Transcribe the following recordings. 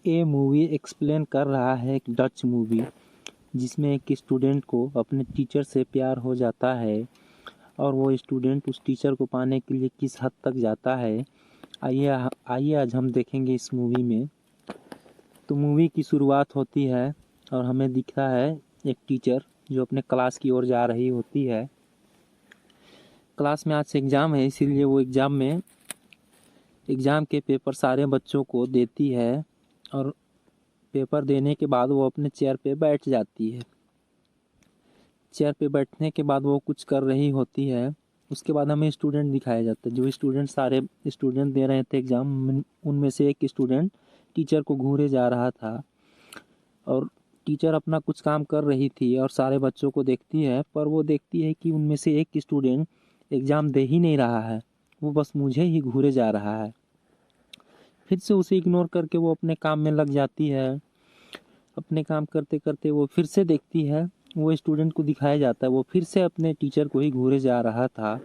ये movie explain कर रहा है एक डच मूवी जिसमें एक स्टूडेंट को अपने टीचर से प्यार हो जाता है और वो स्टूडेंट उस टीचर को पाने के लिए किस हद तक जाता है। आइए आइए आज हम देखेंगे इस मूवी में। तो मूवी की शुरुआत होती है और हमें दिख रहा है एक टीचर जो अपने क्लास की ओर जा रही होती है। क्लास में आज से एग्ज़ाम है, इसीलिए वो एग्ज़ाम के पेपर सारे बच्चों को देती है और पेपर देने के बाद वो अपने चेयर पे बैठ जाती है। चेयर पे बैठने के बाद वो कुछ कर रही होती है। उसके बाद हमें स्टूडेंट दिखाया जाता है। जो स्टूडेंट सारे स्टूडेंट दे रहे थे एग्ज़ाम, उनमें से एक स्टूडेंट टीचर को घूरे जा रहा था और टीचर अपना कुछ काम कर रही थी और सारे बच्चों को देखती है, पर वो देखती है कि उनमें से एक स्टूडेंट एग्ज़ाम दे ही नहीं रहा है, वो बस मुझे ही घूरे जा रहा है। फिर से उसे इग्नोर करके वो अपने काम में लग जाती है। अपने काम करते करते वो फिर से देखती है, वो स्टूडेंट को दिखाया जाता है वो फिर से अपने टीचर को ही घूरे जा रहा था।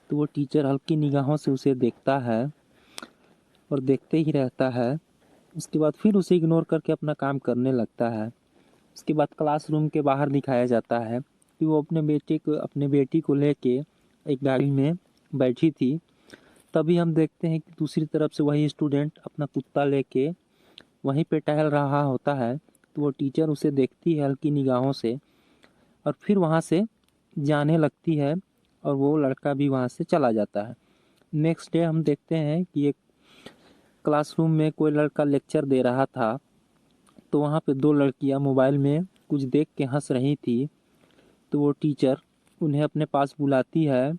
तो वो टीचर हल्की निगाहों से उसे देखता है और देखते ही रहता है। उसके बाद फिर उसे इग्नोर करके अपना काम करने लगता है। उसके बाद क्लासरूम के बाहर दिखाया जाता है कि वो अपने बेटी को लेके एक गाड़ी में बैठी थी। तभी हम देखते हैं कि दूसरी तरफ से वही स्टूडेंट अपना कुत्ता लेके वहीं पे टहल रहा होता है। तो वो टीचर उसे देखती है हल्की निगाहों से और फिर वहाँ से जाने लगती है और वो लड़का भी वहाँ से चला जाता है। नेक्स्ट डे हम देखते हैं कि एक क्लासरूम में कोई लड़का लेक्चर दे रहा था। तो वहाँ पे दो लड़कियाँ मोबाइल में कुछ देख के हंस रही थी। तो वो टीचर उन्हें अपने पास बुलाती है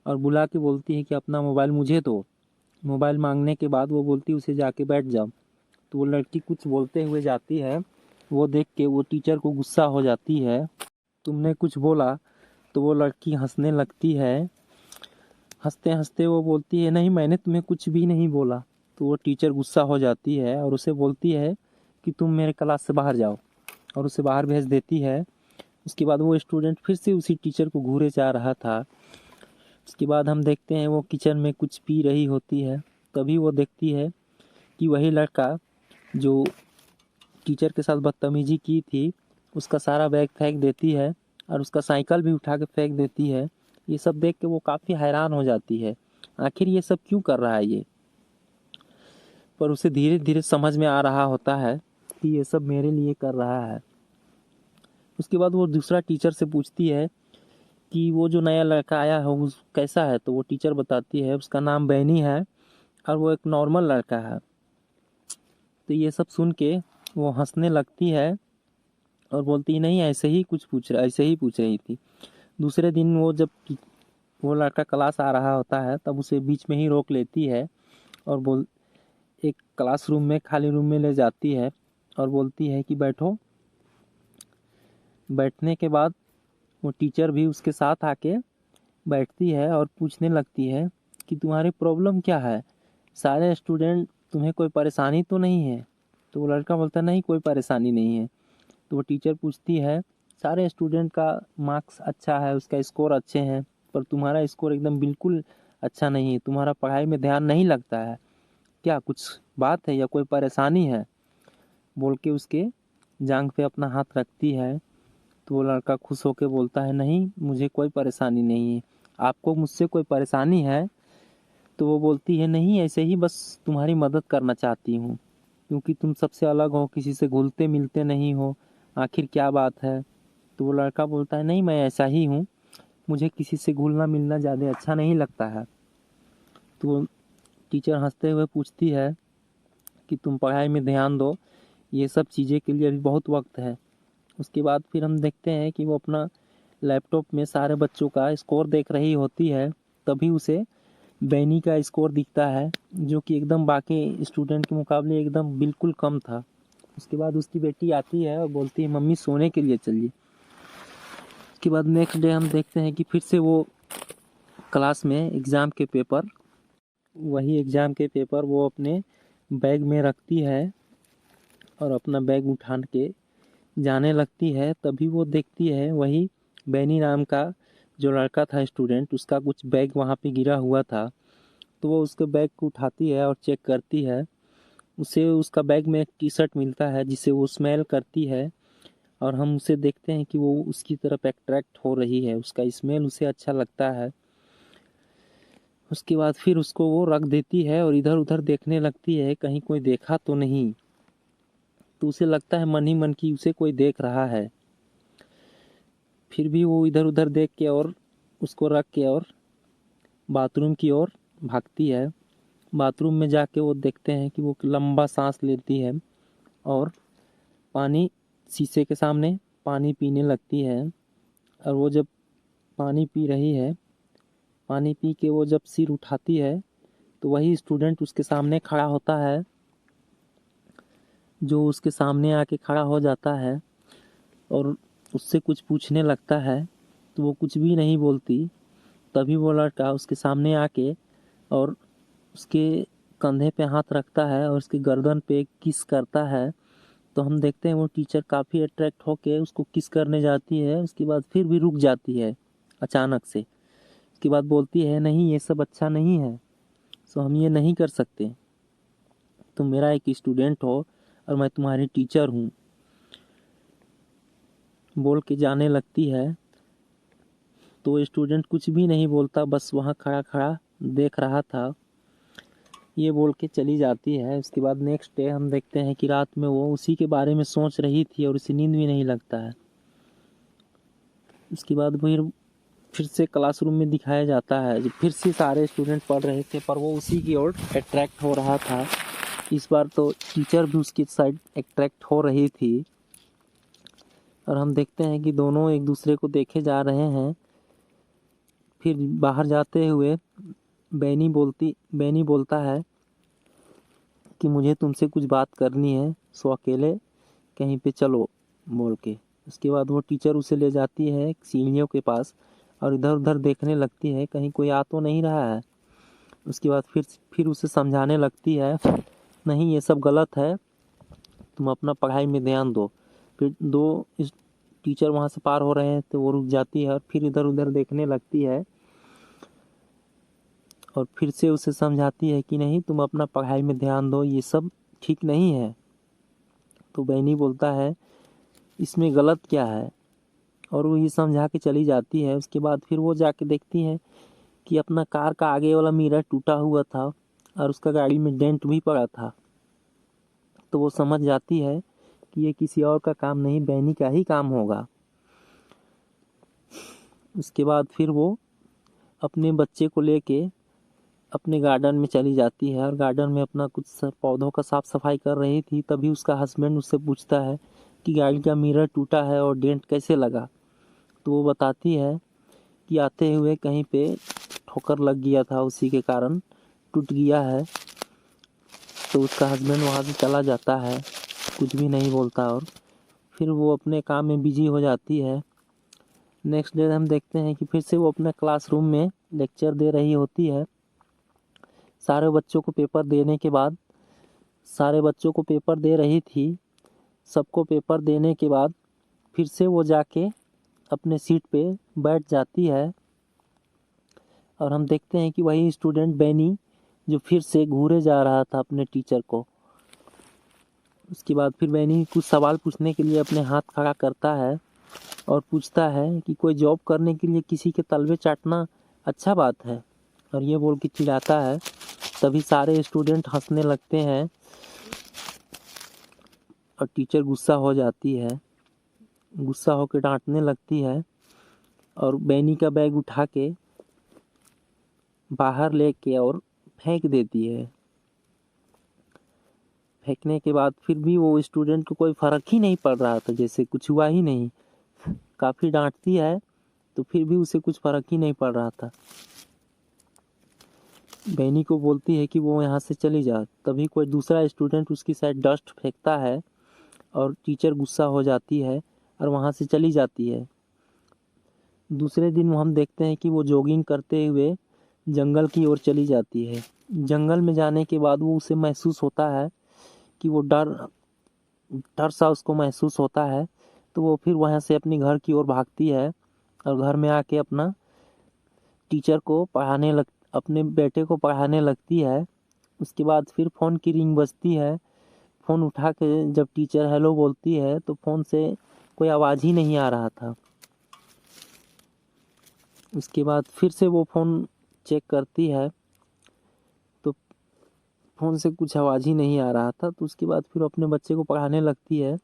और बुला के बोलती है कि अपना मोबाइल मुझे दो। मोबाइल मांगने के बाद वो बोलती है उसे जाके बैठ जाओ। तो वो लड़की कुछ बोलते हुए जाती है। वो देख के वो टीचर को गुस्सा हो जाती है, तुमने कुछ बोला? तो वो लड़की हंसने लगती है। हंसते हंसते वो बोलती है नहीं, मैंने तुम्हें कुछ भी नहीं बोला। तो वो टीचर गुस्सा हो जाती है और उसे बोलती है कि तुम मेरे क्लास से बाहर जाओ और उसे बाहर भेज देती है। उसके बाद वो स्टूडेंट फिर से उसी टीचर को घूरे जा रहा था। उसके बाद हम देखते हैं वो किचन में कुछ पी रही होती है। तभी वो देखती है कि वही लड़का जो टीचर के साथ बदतमीजी की थी उसका सारा बैग फेंक देती है और उसका साइकिल भी उठा के फेंक देती है। ये सब देख के वो काफ़ी हैरान हो जाती है, आखिर ये सब क्यों कर रहा है ये। पर उसे धीरे धीरे समझ में आ रहा होता है कि ये सब मेरे लिए कर रहा है। उसके बाद वो दूसरा टीचर से पूछती है कि वो जो नया लड़का आया है वो कैसा है। तो वो टीचर बताती है उसका नाम बैनी है और वो एक नॉर्मल लड़का है। तो ये सब सुन के वो हंसने लगती है और बोलती है नहीं, ऐसे ही पूछ रही थी। दूसरे दिन वो लड़का क्लास आ रहा होता है तब उसे बीच में ही रोक लेती है और बोल एक क्लासरूम में खाली रूम में ले जाती है और बोलती है कि बैठो। बैठने के बाद वो टीचर भी उसके साथ आके बैठती है और पूछने लगती है कि तुम्हारी प्रॉब्लम क्या है, सारे स्टूडेंट, तुम्हें कोई परेशानी तो नहीं है। तो वो लड़का बोलता है नहीं, कोई परेशानी नहीं है। तो वो टीचर पूछती है सारे स्टूडेंट का मार्क्स अच्छा है, उसका स्कोर अच्छे हैं, पर तुम्हारा स्कोर एकदम बिल्कुल अच्छा नहीं है, तुम्हारा पढ़ाई में ध्यान नहीं लगता है, क्या कुछ बात है या कोई परेशानी है। बोल के उसके जांघ पे अपना हाथ रखती है। तो वो लड़का खुश होकर बोलता है नहीं, मुझे कोई परेशानी नहीं है, आपको मुझसे कोई परेशानी है? तो वो बोलती है नहीं, ऐसे ही बस तुम्हारी मदद करना चाहती हूँ, क्योंकि तुम सबसे अलग हो, किसी से घुलते मिलते नहीं हो, आखिर क्या बात है। तो वो लड़का बोलता है नहीं, मैं ऐसा ही हूँ, मुझे किसी से घुलना मिलना ज़्यादा अच्छा नहीं लगता है। तो वो टीचर हंसते हुए पूछती है कि तुम पढ़ाई में ध्यान दो, ये सब चीज़ें के लिए अभी बहुत वक्त है। उसके बाद फिर हम देखते हैं कि वो अपना लैपटॉप में सारे बच्चों का स्कोर देख रही होती है। तभी उसे बैनी का स्कोर दिखता है जो कि एकदम बाकी स्टूडेंट के मुकाबले एकदम बिल्कुल कम था। उसके बाद उसकी बेटी आती है और बोलती है मम्मी सोने के लिए चलिए। उसके बाद नेक्स्ट डे हम देखते हैं कि फिर से वो क्लास में वही एग्ज़ाम के पेपर वो अपने बैग में रखती है और अपना बैग उठा के जाने लगती है। तभी वो देखती है वही बैनी नाम का जो लड़का था स्टूडेंट, उसका कुछ बैग वहाँ पे गिरा हुआ था। तो वो उसके बैग को उठाती है और चेक करती है। उसे उसका बैग में एक टी शर्ट मिलता है जिसे वो स्मेल करती है, और हम उसे देखते हैं कि वो उसकी तरफ अट्रैक्ट हो रही है, उसका स्मेल उसे अच्छा लगता है। उसके बाद फिर उसको वो रख देती है और इधर उधर देखने लगती है कहीं कोई देखा तो नहीं। तो उसे लगता है मन ही मन कि उसे कोई देख रहा है। फिर भी वो इधर उधर देख के और उसको रख के और बाथरूम की ओर भागती है। बाथरूम में जाके वो देखते हैं कि वो लंबा सांस लेती है और पानी शीशे के सामने पानी पीने लगती है। और वो जब पानी पी रही है, पानी पी के वो जब सिर उठाती है तो वही स्टूडेंट उसके सामने खड़ा होता है, जो उसके सामने आके खड़ा हो जाता है और उससे कुछ पूछने लगता है। तो वो कुछ भी नहीं बोलती। तभी वो लड़का उसके सामने आके और उसके कंधे पे हाथ रखता है और उसकी गर्दन पे किस करता है। तो हम देखते हैं वो टीचर काफ़ी अट्रैक्ट होके उसको किस करने जाती है। उसके बाद फिर भी रुक जाती है अचानक से। उसके बाद बोलती है, नहीं ये सब अच्छा नहीं है, सो हम ये नहीं कर सकते। तुम मेरा एक स्टूडेंट हो और मैं तुम्हारी टीचर हूँ, बोल के जाने लगती है। तो स्टूडेंट कुछ भी नहीं बोलता, बस वहाँ खड़ा खड़ा देख रहा था। ये बोल के चली जाती है। उसके बाद नेक्स्ट डे हम देखते हैं कि रात में वो उसी के बारे में सोच रही थी और उसे नींद भी नहीं लगता है। उसके बाद फिर से क्लासरूम में दिखाया जाता है, जब फिर से सारे स्टूडेंट पढ़ रहे थे पर वो उसी की ओर अट्रैक्ट हो रहा था। इस बार तो टीचर भी उसकी साइड अट्रैक्ट हो रही थी और हम देखते हैं कि दोनों एक दूसरे को देखे जा रहे हैं। फिर बाहर जाते हुए बैनी बोलता है कि मुझे तुमसे कुछ बात करनी है, सो अकेले कहीं पे चलो, बोल के। उसके बाद वो टीचर उसे ले जाती है सीढ़ियों के पास और इधर उधर देखने लगती है कहीं कोई आ तो नहीं रहा है। उसके बाद फिर उसे समझाने लगती है, नहीं ये सब गलत है, तुम अपना पढ़ाई में ध्यान दो। फिर दो इस टीचर वहाँ से पार हो रहे हैं तो वो रुक जाती है और फिर इधर उधर देखने लगती है और फिर से उसे समझाती है कि नहीं तुम अपना पढ़ाई में ध्यान दो, ये सब ठीक नहीं है। तो बैनी बोलता है, इसमें गलत क्या है, और वो ये समझा के चली जाती है। उसके बाद फिर वो जाके देखती है कि अपना कार का आगे वाला मिरर टूटा हुआ था और उसका गाड़ी में डेंट भी पड़ा था। तो वो समझ जाती है कि ये किसी और का काम नहीं, बैनी का ही काम होगा। उसके बाद फिर वो अपने बच्चे को लेके अपने गार्डन में चली जाती है और गार्डन में अपना कुछ पौधों का साफ सफाई कर रही थी। तभी उसका हस्बैंड उससे पूछता है कि गाड़ी का मिरर टूटा है और डेंट कैसे लगा। तो वो बताती है कि आते हुए कहीं पे ठोकर लग गया था, उसी के कारण टूट गया है। तो उसका हस्बैंड वहाँ से चला जाता है, कुछ भी नहीं बोलता और फिर वो अपने काम में बिजी हो जाती है। नेक्स्ट डे हम देखते हैं कि फिर से वो अपने क्लासरूम में लेक्चर दे रही होती है। सारे बच्चों को पेपर देने के बाद सारे बच्चों को पेपर दे रही थी। सबको पेपर देने के बाद फिर से वो जाके अपने सीट पे बैठ जाती है और हम देखते हैं कि वही स्टूडेंट बैनी जो फिर से घूरे जा रहा था अपने टीचर को। उसके बाद फिर बैनी कुछ सवाल पूछने के लिए अपने हाथ खड़ा करता है और पूछता है कि कोई जॉब करने के लिए किसी के तलवे चाटना अच्छा बात है, और ये बोल के चिढ़ाता है। तभी सारे स्टूडेंट हंसने लगते हैं और टीचर गुस्सा हो जाती है, गुस्सा होकर डांटने लगती है और बैनी का बैग उठा के बाहर लेके और फेंक देती है। फेंकने के बाद फिर भी वो स्टूडेंट को कोई फर्क ही नहीं पड़ रहा था, जैसे कुछ हुआ ही नहीं। काफ़ी डांटती है तो फिर भी उसे कुछ फर्क ही नहीं पड़ रहा था। बैनी को बोलती है कि वो यहाँ से चली जा। तभी कोई दूसरा स्टूडेंट उसकी साइड डस्ट फेंकता है और टीचर गुस्सा हो जाती है और वहाँ से चली जाती है। दूसरे दिन हम देखते हैं कि वो जॉगिंग करते हुए जंगल की ओर चली जाती है। जंगल में जाने के बाद वो उसे महसूस होता है कि वो डर डर सा उसको महसूस होता है। तो वो फिर वहाँ से अपने घर की ओर भागती है और घर में आके अपने बेटे को पढ़ाने लगती है। उसके बाद फिर फ़ोन की रिंग बजती है फ़ोन उठा के जब टीचर हेलो बोलती है तो फ़ोन से कोई आवाज़ ही नहीं आ रहा था। उसके बाद फिर से वो फ़ोन चेक करती है तो फ़ोन से कुछ आवाज़ ही नहीं आ रहा था। तो उसके बाद फिर अपने बच्चे को पढ़ाने लगती है।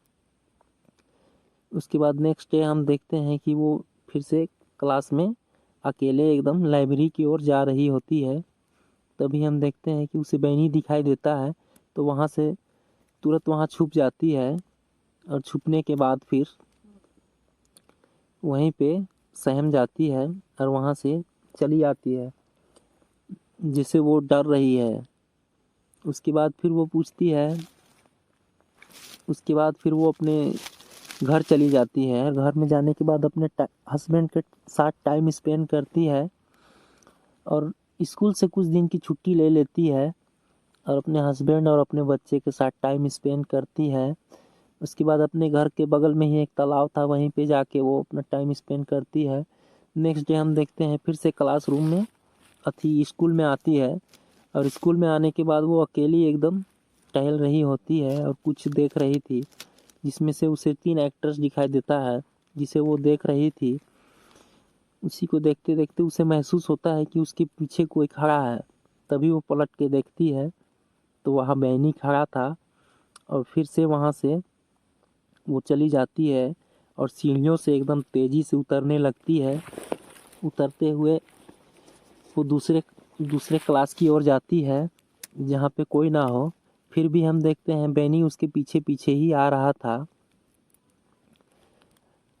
उसके बाद नेक्स्ट डे हम देखते हैं कि वो फिर से क्लास में अकेले एकदम लाइब्रेरी की ओर जा रही होती है। तभी हम देखते हैं कि उसे बेनी दिखाई देता है, तो वहाँ से तुरंत वहाँ छुप जाती है और छुपने के बाद फिर वहीं पे सहम जाती है और वहाँ से चली आती है, जिससे वो डर रही है। उसके बाद फिर वो पूछती है, उसके बाद फिर वो अपने घर चली जाती है। घर में जाने के बाद अपने हस्बैंड के साथ टाइम स्पेंड करती है और स्कूल से कुछ दिन की छुट्टी ले लेती है और अपने हस्बैंड और अपने बच्चे के साथ टाइम स्पेंड करती है। उसके बाद अपने घर के बगल में ही एक तालाब था, वहीं पे जाके वो अपना टाइम स्पेंड करती है। नेक्स्ट डे हम देखते हैं फिर से क्लासरूम में स्कूल में आती है और स्कूल में आने के बाद वो अकेली एकदम टहल रही होती है और कुछ देख रही थी, जिसमें से उसे 3 एक्टर्स दिखाई देता है जिसे वो देख रही थी। उसी को देखते देखते उसे महसूस होता है कि उसके पीछे कोई खड़ा है। तभी वो पलट के देखती है तो वहाँ बैनी खड़ा था और फिर से वहाँ से वो चली जाती है और सीढ़ियों से एकदम तेज़ी से उतरने लगती है। उतरते हुए वो दूसरे क्लास की ओर जाती है जहाँ पे कोई ना हो। फिर भी हम देखते हैं बैनी उसके पीछे पीछे ही आ रहा था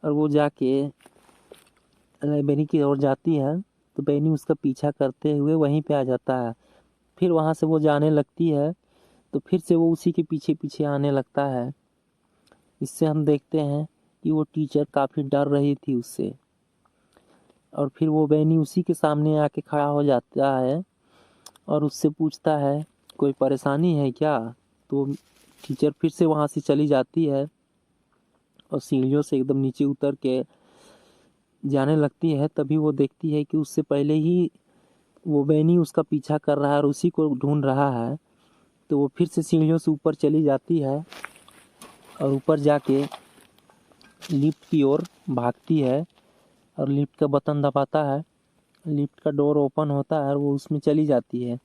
और वो जाके बैनी की ओर जाती है तो बैनी उसका पीछा करते हुए वहीं पे आ जाता है। फिर वहाँ से वो जाने लगती है तो फिर से वो उसी के पीछे पीछे आने लगता है। इससे हम देखते हैं कि वो टीचर काफ़ी डर रही थी उससे और फिर वो बैनी उसी के सामने आके खड़ा हो जाता है और उससे पूछता है कोई परेशानी है क्या। तो टीचर फिर से वहाँ से चली जाती है और सीढ़ियों से एकदम नीचे उतर के जाने लगती है। तभी वो देखती है कि उससे पहले ही वो बैनी उसका पीछा कर रहा है और उसी को ढूंढ रहा है। तो वो फिर से सीढ़ियों से ऊपर चली जाती है और ऊपर जाके लिफ्ट की ओर भागती है और लिफ्ट का बटन दबाता है। लिफ्ट का डोर ओपन होता है और वो उसमें चली जाती है।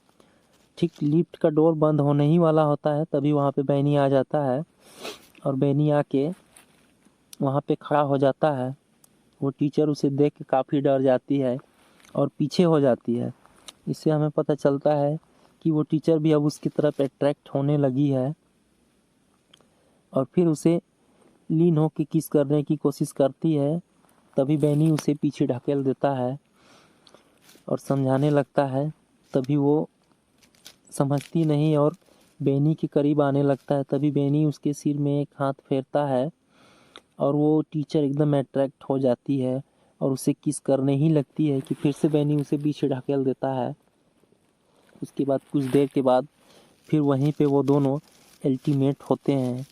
ठीक लिफ्ट का डोर बंद होने ही वाला होता है तभी वहाँ पे बैनी आ जाता है और बैनी आके वहाँ पे खड़ा हो जाता है। वो टीचर उसे देख के काफ़ी डर जाती है और पीछे हो जाती है। इससे हमें पता चलता है कि वो टीचर भी अब उसकी तरफ अट्रैक्ट होने लगी है और फिर उसे लीन होकर किस करने की कोशिश करती है। तभी बैनी उसे पीछे ढकेल देता है और समझाने लगता है। तभी वो समझती नहीं और बैनी के करीब आने लगता है। तभी बैनी उसके सिर में एक हाथ फेरता है और वो टीचर एकदम अट्रैक्ट हो जाती है और उसे किस करने ही लगती है कि फिर से बैनी उसे पीछे ढकेल देता है। उसके बाद कुछ देर के बाद फिर वहीं पे वो दोनों अल्टीमेट होते हैं।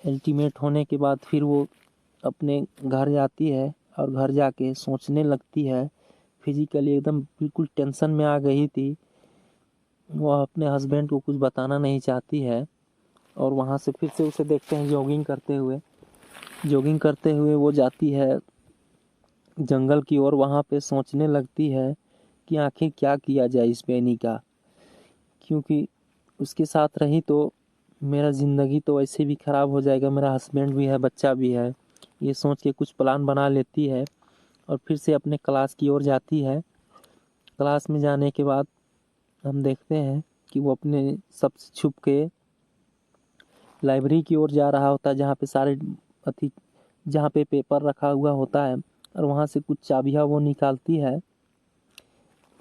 अल्टीमेट होने के बाद फिर वो अपने घर जाती है और घर जाके सोचने लगती है। फिजिकली एकदम बिल्कुल टेंशन में आ गई थी। वह अपने हस्बैंड को कुछ बताना नहीं चाहती है और वहाँ से फिर से उसे देखते हैं जॉगिंग करते हुए। जॉगिंग करते हुए वो जाती है जंगल की ओर। वहाँ पे सोचने लगती है कि आखिर क्या किया जाए इस बैनी का, क्योंकि उसके साथ रही तो मेरा ज़िंदगी तो वैसे भी ख़राब हो जाएगा, मेरा हस्बैंड भी है, बच्चा भी है। ये सोच के कुछ प्लान बना लेती है और फिर से अपने क्लास की ओर जाती है। क्लास में जाने के बाद हम देखते हैं कि वो अपने सबसे छुप के लाइब्रेरी की ओर जा रहा होता है, जहाँ पे पेपर रखा हुआ होता है और वहाँ से कुछ चाबियाँ वो निकालती है।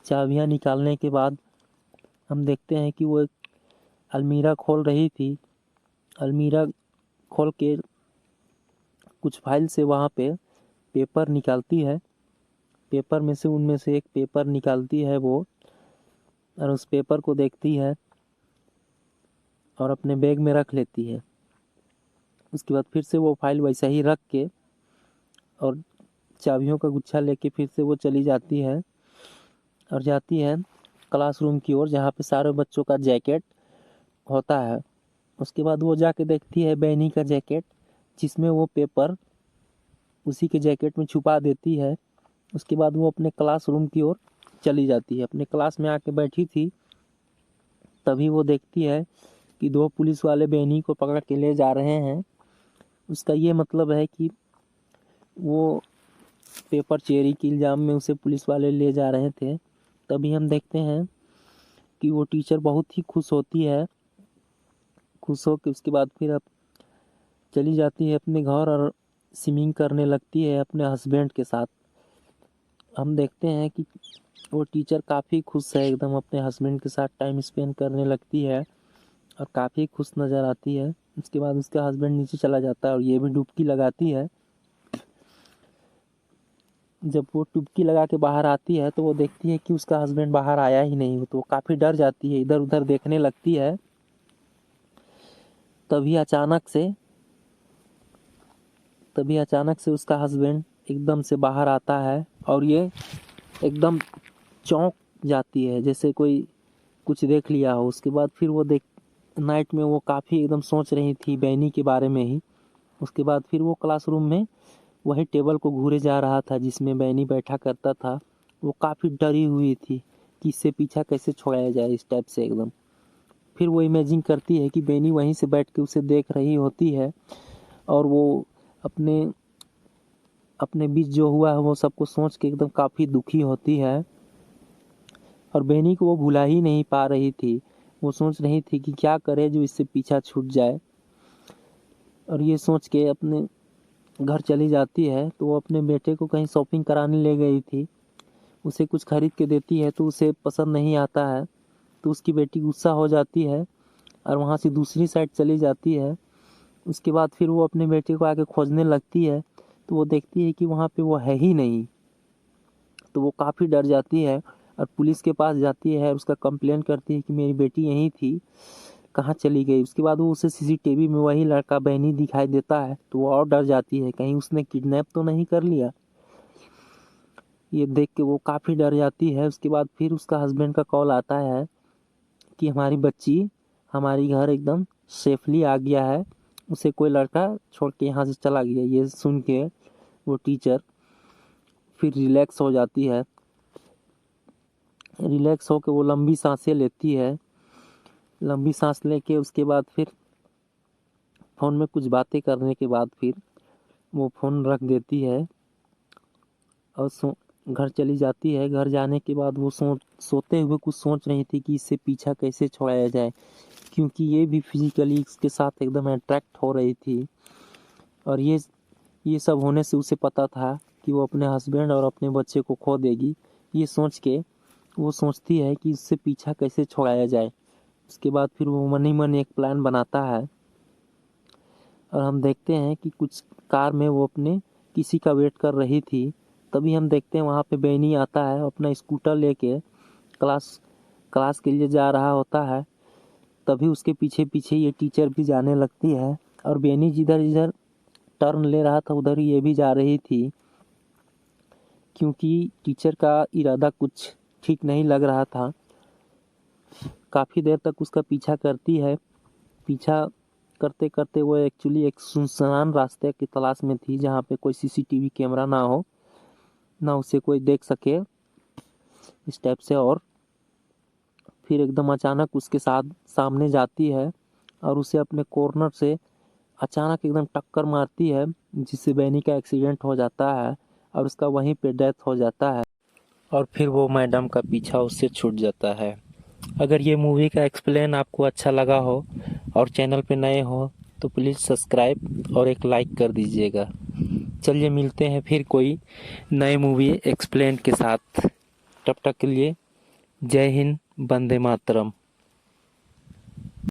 चाबियाँ निकालने के बाद हम देखते हैं कि वो एक अलमीरा खोल रही थी। अलमीरा खोल के कुछ फाइल से वहाँ पे पेपर निकालती है। पेपर में से उनमें से एक पेपर निकालती है वो और उस पेपर को देखती है और अपने बैग में रख लेती है। उसके बाद फिर से वो फाइल वैसा ही रख के और चाबियों का गुच्छा लेके फिर से वो चली जाती है और जाती है क्लासरूम की ओर, जहाँ पे सारे बच्चों का जैकेट होता है। उसके बाद वो जाके देखती है बैनी का जैकेट, जिसमें वो पेपर उसी के जैकेट में छुपा देती है। उसके बाद वो अपने क्लासरूम की ओर चली जाती है। अपने क्लास में आके बैठी थी, तभी वो देखती है कि 2 पुलिस वाले बैनी को पकड़ के ले जा रहे हैं। उसका ये मतलब है कि वो पेपर चोरी के इल्ज़ाम में उसे पुलिस वाले ले जा रहे थे। तभी हम देखते हैं कि वो टीचर बहुत ही खुश होती है। खुश हो के उसके बाद फिर अब चली जाती है अपने घर और स्विमिंग करने लगती है अपने हस्बैंड के साथ। हम देखते हैं कि वो टीचर काफ़ी खुश है, एकदम अपने हस्बैंड के साथ टाइम स्पेंड करने लगती है और काफ़ी खुश नज़र आती है। उसके बाद उसका हस्बैंड नीचे चला जाता है और ये भी डुबकी लगाती है। जब वो डुबकी लगा के बाहर आती है तो वो देखती है कि उसका हस्बैंड बाहर आया ही नहीं, तो वो काफ़ी डर जाती है, इधर उधर देखने लगती है। तभी अचानक से उसका हस्बैंड एकदम से बाहर आता है और ये एकदम चौंक जाती है, जैसे कोई कुछ देख लिया हो। उसके बाद फिर वो नाइट में वो काफ़ी एकदम सोच रही थी बैनी के बारे में ही। उसके बाद फिर वो क्लासरूम में वही टेबल को घूरे जा रहा था जिसमें बैनी बैठा करता था। वो काफ़ी डरी हुई थी कि इससे पीछा कैसे छुड़ाया जाए इस टाइप से एकदम। फिर वो इमेजिन करती है कि बैनी वहीं से बैठ के उसे देख रही होती है और वो अपने बीच जो हुआ है वो सबको सोच के एकदम काफ़ी दुखी होती है। और बैनी को वो भुला ही नहीं पा रही थी। वो सोच रही थी कि क्या करे जो इससे पीछा छूट जाए। और ये सोच के अपने घर चली जाती है। तो वो अपने बेटे को कहीं शॉपिंग कराने ले गई थी, उसे कुछ खरीद के देती है तो उसे पसंद नहीं आता है। तो उसकी बेटी गुस्सा हो जाती है और वहाँ से दूसरी साइड चली जाती है। उसके बाद फिर वो अपने बेटे को आके खोजने लगती है, तो वो देखती है कि वहाँ पे वो है ही नहीं। तो वो काफ़ी डर जाती है और पुलिस के पास जाती है और उसका कंप्लेन करती है कि मेरी बेटी यहीं थी, कहाँ चली गई। उसके बाद वो उसे सीसीटीवी में वही लड़का बैनी दिखाई देता है, तो वो और डर जाती है कहीं उसने किडनैप तो नहीं कर लिया। ये देख के वो काफ़ी डर जाती है। उसके बाद फिर उसका हस्बैंड का कॉल आता है कि हमारी बच्ची हमारी घर एकदम सेफली आ गया है, उसे कोई लड़का छोड़ के यहाँ से चला गया। ये सुन के वो टीचर फिर रिलैक्स हो जाती है। रिलैक्स होकर वो लंबी सांसें लेती है। लंबी सांस लेके उसके बाद फिर फ़ोन में कुछ बातें करने के बाद फिर वो फ़ोन रख देती है और घर चली जाती है। घर जाने के बाद वो सोते हुए कुछ सोच रही थी कि इससे पीछा कैसे छुड़ाया जाए, क्योंकि ये भी फिजिकली इसके साथ एकदम अट्रैक्ट हो रही थी। और ये सब होने से उसे पता था कि वो अपने हस्बैंड और अपने बच्चे को खो देगी। ये सोच के वो सोचती है कि इससे पीछा कैसे छुड़ाया जाए। उसके बाद फिर वो मन ही मन एक प्लान बनाता है और हम देखते हैं कि कुछ कार में वो अपने किसी का वेट कर रही थी। तभी हम देखते हैं वहाँ पे बैनी आता है अपना स्कूटर लेके क्लास के लिए जा रहा होता है। तभी उसके पीछे पीछे ये टीचर भी जाने लगती है और बैनी जिधर जिधर टर्न ले रहा था उधर ये भी जा रही थी, क्योंकि टीचर का इरादा कुछ ठीक नहीं लग रहा था। काफ़ी देर तक उसका पीछा करती है। पीछा करते करते वो एक्चुअली एक सुनसान रास्ते की तलाश में थी, जहाँ पे कोई सीसीटीवी कैमरा ना हो, ना उसे कोई देख सके इस टाइप से। और फिर एकदम अचानक उसके साथ सामने जाती है और उसे अपने कॉर्नर से अचानक एकदम टक्कर मारती है, जिससे बैनी का एक्सीडेंट हो जाता है और उसका वहीं पे डेथ हो जाता है और फिर वो मैडम का पीछा उससे छूट जाता है। अगर ये मूवी का एक्सप्लेन आपको अच्छा लगा हो और चैनल पे नए हो तो प्लीज़ सब्सक्राइब और एक लाइक कर दीजिएगा। चलिए मिलते हैं फिर कोई नए मूवी एक्सप्लेन के साथ। तब तक के लिए जय हिंद, वंदे मातरम।